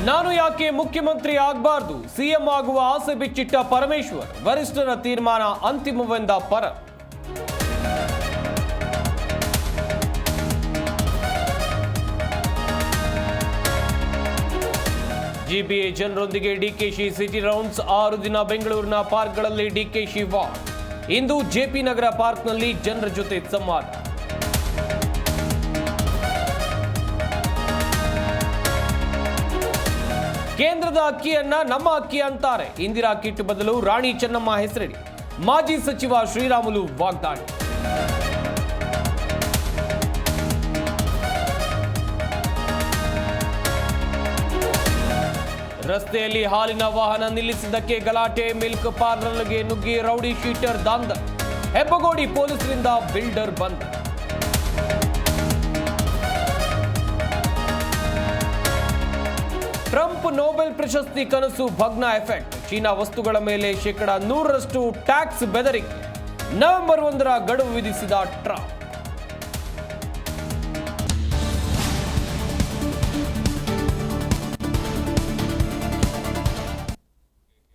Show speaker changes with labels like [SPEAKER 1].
[SPEAKER 1] ನಾನು ಯಾಕೆ ಮುಖ್ಯಮಂತ್ರಿ ಆಗಬಾರದು, ಸಿಎಂ ಆಗುವ ಆಸೆ ಬಿಚ್ಚಿಟ್ಟ ಪರಮೇಶ್ವರ್, ವರಿಷ್ಠರ ತೀರ್ಮಾನ ಅಂತಿಮವೆಂದ ಪರ. ಜಿಬಿಎ ಜನರೊಂದಿಗೆ ಡಿಕೆಶಿ ಸಿಟಿ ರೌಂಡ್ಸ್, 6 ದಿನ ಬೆಂಗಳೂರಿನ ಪಾರ್ಕ್ಗಳಲ್ಲಿ ಡಿಕೆಶಿ ವಾಕ್. ಇಂದು ಜೆಪಿ ನಗರ ಪಾರ್ಕ್ನಲ್ಲಿ ಜನರ ಜೊತೆ ಸಂವಾದ. ಕೇಂದ್ರದ ಅಕ್ಕಿಯನ್ನ ನಮ್ಮ ಅಕ್ಕಿ ಅಂತಾರೆ, ಇಂದಿರಾ ಕಿಟ್ ಬದಲು ರಾಣಿ ಚೆನ್ನಮ್ಮ ಹೆಸರಿಡಿ. ಮಾಜಿ ಸಚಿವ ಶ್ರೀರಾಮುಲು ವಾಗ್ದಾಳಿ. ರಸ್ತೆಯಲ್ಲಿ ಹಾಲಿನ ವಾಹನ ನಿಲ್ಲಿಸಿದ್ದಕ್ಕೆ ಗಲಾಟೆ, ಮಿಲ್ಕ್ ಪಾರ್ಲರ್ಗೆ ನುಗ್ಗಿ ರೌಡಿ ಶೀಟರ್ ದಾಂಧಲೆ. ಹೆಬ್ಬಗೋಡಿ ಪೊಲೀಸರಿಂದ ಬಿಲ್ಡರ್ ಬಂದ್. ಟ್ರಂಪ್ ನೊಬೆಲ್ ಪ್ರಶಸ್ತಿ ಕನಸು ಭಗ್ನ ಎಫೆಕ್ಟ್. ಚೀನಾ ವಸ್ತುಗಳ ಮೇಲೆ 100% ಟ್ಯಾಕ್ಸ್ ಬೆದರಿಕೆ. ನವೆಂಬರ್ 1ರ ಗಡುವು ವಿಧಿಸಿದ ಟ್ರಂಪ್.